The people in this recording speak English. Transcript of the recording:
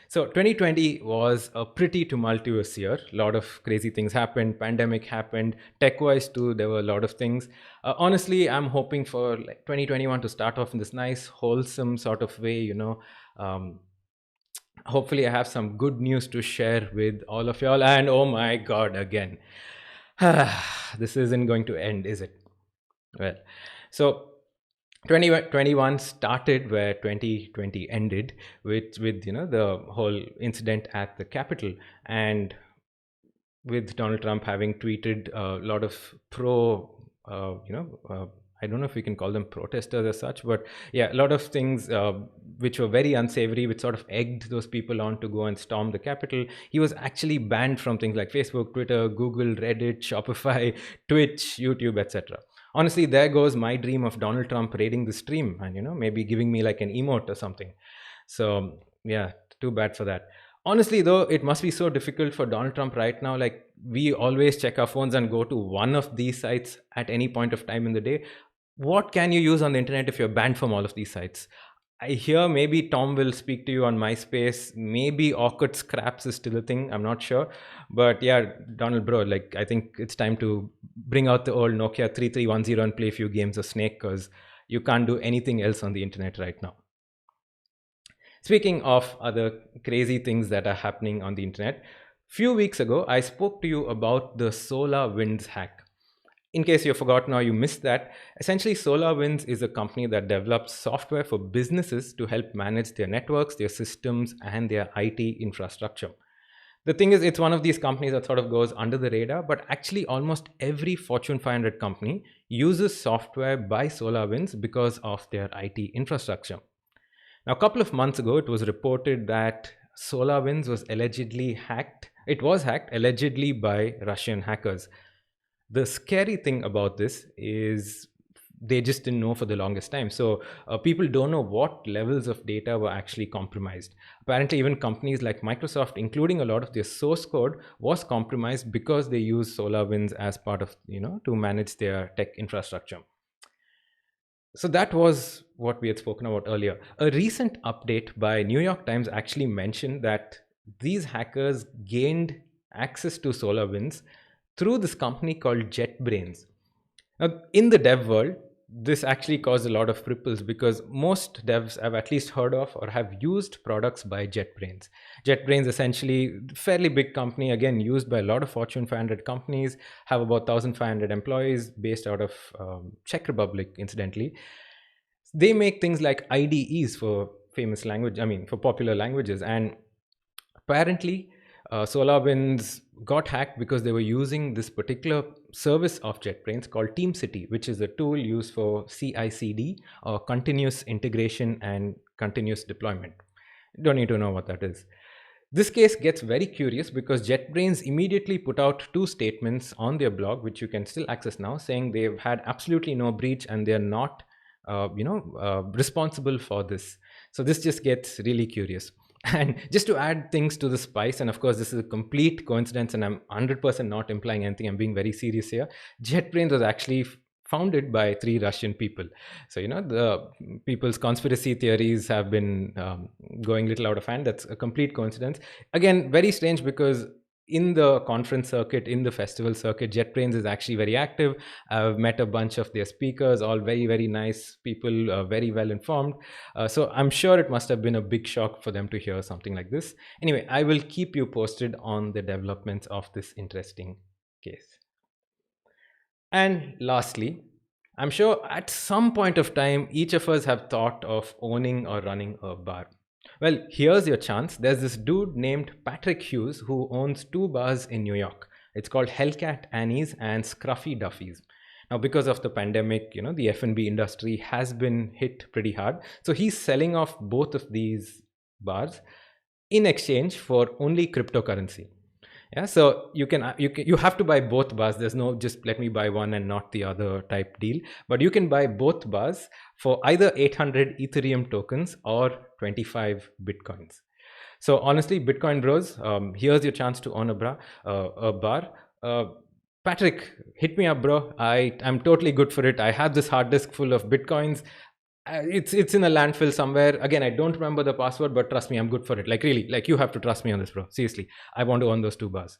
So 2020 was a pretty tumultuous year. A lot of crazy things happened. Pandemic happened. Tech-wise too, there were a lot of things. Honestly, I'm hoping for like 2021 to start off in this nice, wholesome sort of way. Um, Hopefully, I have some good news to share with all of y'all. And oh my God, again, this isn't going to end, is it? Well, so 2021 started where 2020 ended with the whole incident at the Capitol, and with Donald Trump having tweeted a lot of pro, I don't know if we can call them protesters as such, but yeah, a lot of things which were very unsavory, which sort of egged those people on to go and storm the Capitol. He was actually banned from things like Facebook, Twitter, Google, Reddit, Shopify, Twitch, YouTube, etc. Honestly, there goes my dream of Donald Trump raiding the stream and maybe giving me like an emote or something. So yeah, too bad for that. Honestly, though, it must be so difficult for Donald Trump right now. Like, we always check our phones and go to one of these sites at any point of time in the day. What can you use on the internet if you're banned from all of these sites? I hear maybe Tom will speak to you on MySpace. Maybe Orkut Scraps is still a thing. I'm not sure. But yeah, Donald, bro, like, I think it's time to bring out the old Nokia 3310 and play a few games of Snake, because you can't do anything else on the internet right now. Speaking of other crazy things that are happening on the internet, few weeks ago I spoke to you about the SolarWinds hack. In case you forgot now, you missed that. Essentially, SolarWinds is a company that develops software for businesses to help manage their networks, their systems, and their IT infrastructure. The thing is, it's one of these companies that sort of goes under the radar, but actually, almost every Fortune 500 company uses software by SolarWinds because of their IT infrastructure. Now, a couple of months ago, it was reported that SolarWinds was allegedly hacked. It was hacked allegedly by Russian hackers. The scary thing about this is they just didn't know for the longest time. So people don't know what levels of data were actually compromised. Apparently, even companies like Microsoft, including a lot of their source code, was compromised because they use SolarWinds as part of, to manage their tech infrastructure. So that was what we had spoken about earlier. A recent update by New York Times actually mentioned that these hackers gained access to SolarWinds through this company called JetBrains. Now, in the dev world, this actually caused a lot of ripples because most devs have at least heard of or have used products by JetBrains. JetBrains, essentially, fairly big company, again, used by a lot of Fortune 500 companies, have about 1,500 employees based out of Czech Republic, incidentally. They make things like IDEs for famous language, I mean, for popular languages. And apparently, SolarWinds got hacked because they were using this particular service of JetBrains called TeamCity, which is a tool used for CI/CD, or continuous integration and continuous deployment. Don't need to know what that is. This case gets very curious because JetBrains immediately put out two statements on their blog, which you can still access now, saying they've had absolutely no breach and they're not, responsible for this. So this just gets really curious. And just to add things to the spice, and of course, this is a complete coincidence, and I'm 100% not implying anything, I'm being very serious here. JetBrains was actually founded by three Russian people. So, the people's conspiracy theories have been going little out of hand. That's a complete coincidence. Again, very strange because in the conference circuit, in the festival circuit, JetBrains is actually very active. I've met a bunch of their speakers, all very, very nice people, very well informed. So I'm sure it must have been a big shock for them to hear something like this. Anyway, I will keep you posted on the developments of this interesting case. And lastly, I'm sure at some point of time, each of us have thought of owning or running a bar. Well, here's your chance. There's this dude named Patrick Hughes who owns two bars in New York. It's called Hellcat Annie's and Scruffy Duffy's. Now, because of the pandemic, the F&B industry has been hit pretty hard. So he's selling off both of these bars in exchange for only cryptocurrency. Yeah, so you have to buy both bars. There's no just let me buy one and not the other type deal. But you can buy both bars for either 800 Ethereum tokens or 25 Bitcoins. So honestly, Bitcoin bros, here's your chance to own a bar. Patrick, hit me up, bro. I'm totally good for it. I have this hard disk full of Bitcoins. It's in a landfill somewhere. Again, I don't remember the password, but trust me, I'm good for it. Like really, like you have to trust me on this, bro. Seriously, I want to earn those 2 bars.